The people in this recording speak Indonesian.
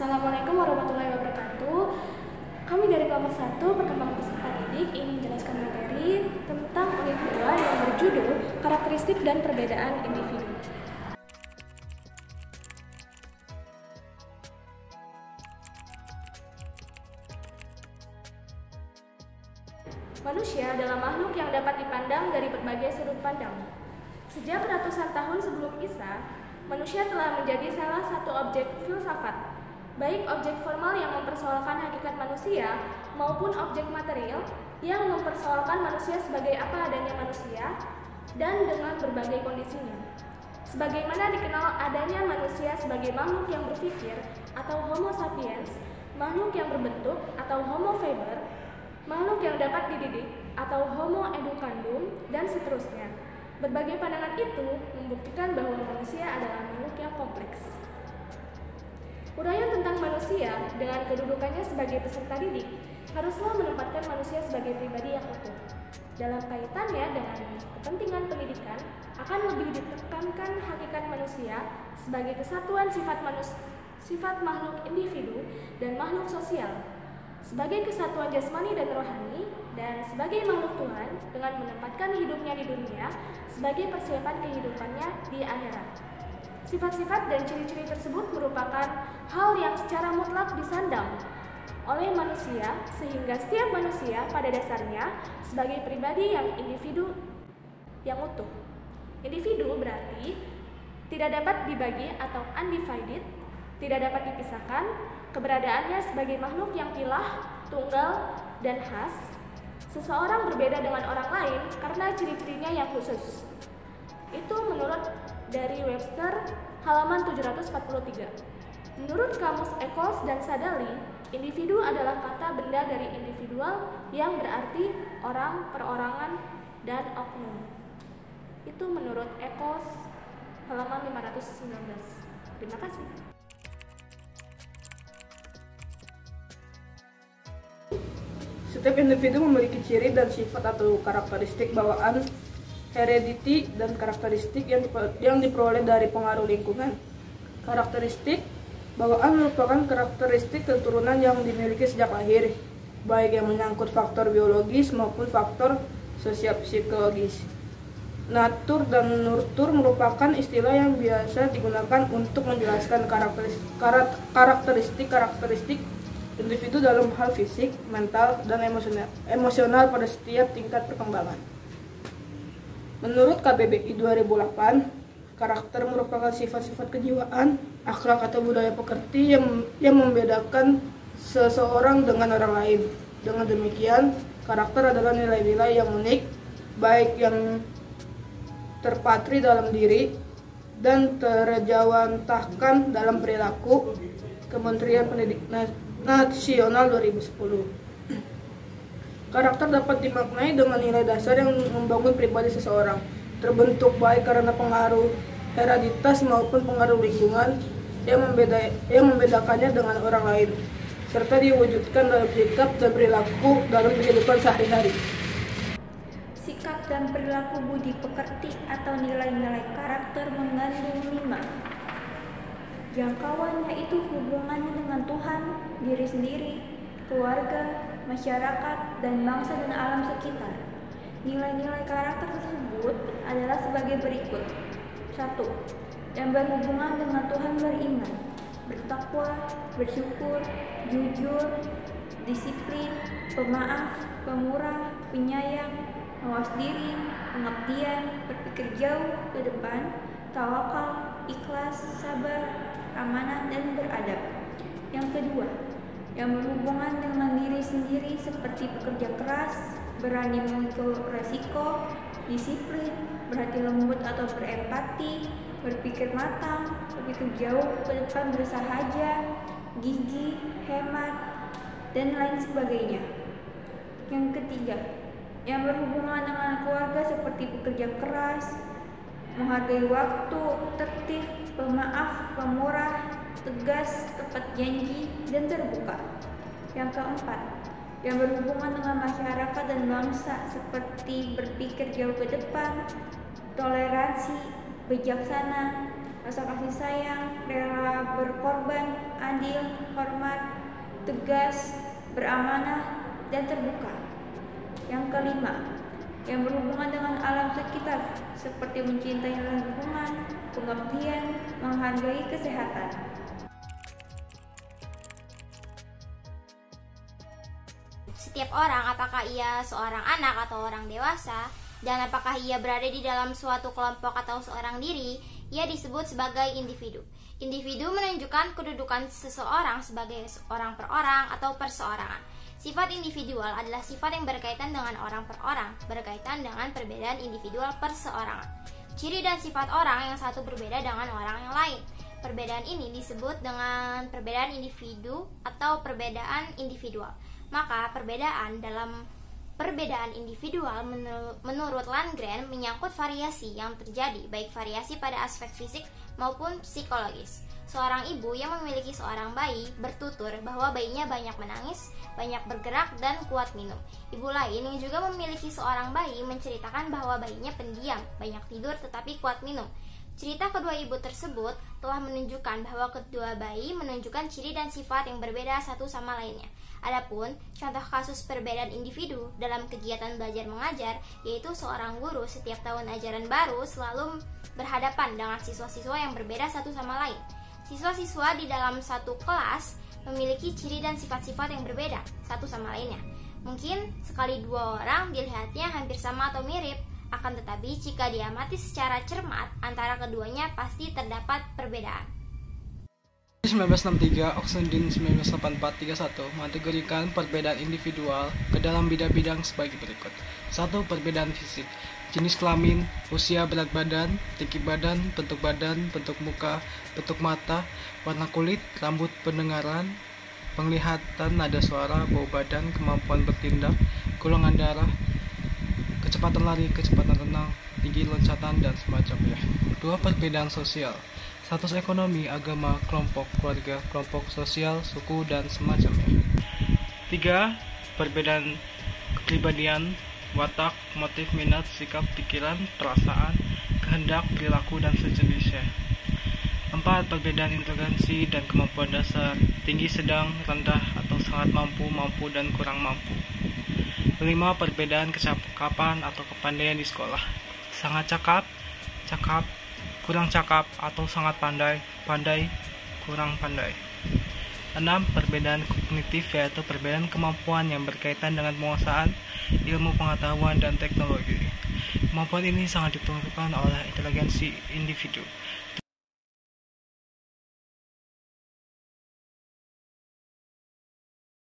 Assalamualaikum warahmatullahi wabarakatuh. Kami dari kelompok 1 perkembangan peserta didik ingin menjelaskan materi tentang unit 2 yang berjudul karakteristik dan perbedaan individu. Manusia adalah makhluk yang dapat dipandang dari berbagai sudut pandang. Sejak ratusan tahun sebelum Isa, manusia telah menjadi salah satu objek filsafat, baik objek formal yang mempersoalkan hakikat manusia maupun objek material yang mempersoalkan manusia sebagai apa adanya manusia dan dengan berbagai kondisinya. Sebagaimana dikenal adanya manusia sebagai makhluk yang berpikir atau Homo sapiens, makhluk yang berbentuk atau Homo faber, makhluk yang dapat dididik atau Homo educandum, dan seterusnya. Berbagai pandangan itu membuktikan bahwa manusia adalah makhluk yang kompleks. Uraian tentang manusia dengan kedudukannya sebagai peserta didik haruslah menempatkan manusia sebagai pribadi yang utuh. Dalam kaitannya dengan kepentingan pendidikan, akan lebih ditekankan hakikat manusia sebagai kesatuan sifat makhluk individu dan makhluk sosial, sebagai kesatuan jasmani dan rohani, dan sebagai makhluk Tuhan dengan menempatkan hidupnya di dunia sebagai persiapan kehidupannya di akhirat. Sifat-sifat dan ciri-ciri tersebut merupakan hal yang secara mutlak disandang oleh manusia, sehingga setiap manusia pada dasarnya sebagai pribadi yang individu yang utuh. Individu berarti tidak dapat dibagi atau undivided, tidak dapat dipisahkan, keberadaannya sebagai makhluk yang pilah, tunggal, dan khas. Seseorang berbeda dengan orang lain karena ciri-cirinya yang khusus. Itu menurut dari Webster halaman 743. Menurut kamus Eccles dan Sadali, individu adalah kata benda dari individual yang berarti orang, perorangan, dan oknum. Itu menurut Eccles halaman 519. Terima kasih. Setiap individu memiliki ciri dan sifat atau karakteristik bawaan, heredity, dan karakteristik yang diperoleh dari pengaruh lingkungan. Karakteristik bawaan merupakan karakteristik keturunan yang dimiliki sejak lahir, baik yang menyangkut faktor biologis maupun faktor sosial psikologis. Natur dan nurtur merupakan istilah yang biasa digunakan untuk menjelaskan karakteristik individu dalam hal fisik, mental, dan emosional pada setiap tingkat perkembangan. Menurut KBBI 2008, karakter merupakan sifat-sifat kejiwaan, akhlak atau budaya pekerti yang membedakan seseorang dengan orang lain. Dengan demikian, karakter adalah nilai-nilai yang unik, baik yang terpatri dalam diri dan terjawantahkan dalam perilaku. Kementerian Pendidikan Nasional 2010. Karakter dapat dimaknai dengan nilai dasar yang membangun pribadi seseorang, terbentuk baik karena pengaruh hereditas maupun pengaruh lingkungan yang membedakannya dengan orang lain, serta diwujudkan dalam sikap dan perilaku dalam kehidupan sehari-hari. Sikap dan perilaku budi pekerti atau nilai-nilai karakter mengandung 5. Jangkauannya itu hubungannya dengan Tuhan, diri sendiri, keluarga, masyarakat, dan bangsa dan alam sekitar. Nilai-nilai karakter tersebut adalah sebagai berikut. 1. Yang berhubungan dengan Tuhan beriman, bertakwa, bersyukur, jujur, disiplin, pemaaf, pemurah, penyayang, mawas diri, pengabdian, berpikir jauh ke depan, tawakal, ikhlas, sabar, amanah, dan beradab. Yang kedua, yang berhubungan dengan diri sendiri seperti bekerja keras, berani memikul resiko, disiplin, berhati lembut atau berempati, berpikir matang, berpikir jauh ke depan, bersahaja, gigih, hemat, dan lain sebagainya. Yang ketiga, yang berhubungan dengan keluarga seperti bekerja keras, menghargai waktu, tertib, pemaaf, pemurah, tegas, tepat janji, dan terbuka. Yang keempat, yang berhubungan dengan masyarakat dan bangsa seperti berpikir jauh ke depan, toleransi, bijaksana, rasa kasih sayang, rela berkorban, adil, hormat, tegas, beramanah, dan terbuka. Yang kelima, yang berhubungan dengan alam sekitar, seperti mencintai lingkungan, pengabdian, menghargai kesehatan. Setiap orang, apakah ia seorang anak atau orang dewasa, dan apakah ia berada di dalam suatu kelompok atau seorang diri, ia disebut sebagai individu. Individu menunjukkan kedudukan seseorang sebagai orang per orang atau perseorangan. Sifat individual adalah sifat yang berkaitan dengan orang per orang, berkaitan dengan perbedaan individual perseorangan. Ciri dan sifat orang yang satu berbeda dengan orang yang lain. Perbedaan ini disebut dengan perbedaan individu atau perbedaan individual. Maka perbedaan dalam perbedaan individual menurut Landgren menyangkut variasi yang terjadi, baik variasi pada aspek fisik maupun psikologis. Seorang ibu yang memiliki seorang bayi bertutur bahwa bayinya banyak menangis, banyak bergerak, dan kuat minum. Ibu lain yang juga memiliki seorang bayi menceritakan bahwa bayinya pendiam, banyak tidur tetapi kuat minum. Cerita kedua ibu tersebut telah menunjukkan bahwa kedua bayi menunjukkan ciri dan sifat yang berbeda satu sama lainnya. Adapun contoh kasus perbedaan individu dalam kegiatan belajar mengajar, yaitu seorang guru setiap tahun ajaran baru selalu berhadapan dengan siswa-siswa yang berbeda satu sama lain. Siswa-siswa di dalam satu kelas memiliki ciri dan sifat-sifat yang berbeda satu sama lainnya. Mungkin sekali dua orang dilihatnya hampir sama atau mirip, akan tetapi jika diamati secara cermat antara keduanya pasti terdapat perbedaan. 1963, Oxenden 1984-31 mengategorikan perbedaan individual ke dalam bidang-bidang sebagai berikut. 1. Perbedaan fisik, jenis kelamin, usia, berat badan, tinggi badan, bentuk muka, bentuk mata, warna kulit, rambut, pendengaran, penglihatan, nada suara, bau badan, kemampuan bertindak, golongan darah, kecepatan lari, kecepatan renang, tinggi loncatan, dan semacamnya. 2. Perbedaan sosial, status ekonomi, agama, kelompok, keluarga, kelompok sosial, suku, dan semacamnya. 3. Perbedaan kepribadian, watak, motif, minat, sikap, pikiran, perasaan, kehendak, perilaku, dan sejenisnya. 4. Perbedaan inteligensi dan kemampuan dasar, tinggi, sedang, rendah, atau sangat mampu, mampu, dan kurang mampu. 5. Perbedaan kecakapan atau kepandaian di sekolah, sangat cakap, cakap, kurang cakap, atau sangat pandai, pandai, kurang pandai. 6. Perbedaan kognitif, yaitu perbedaan kemampuan yang berkaitan dengan penguasaan ilmu pengetahuan dan teknologi. Kemampuan ini sangat ditentukan oleh inteligensi individu.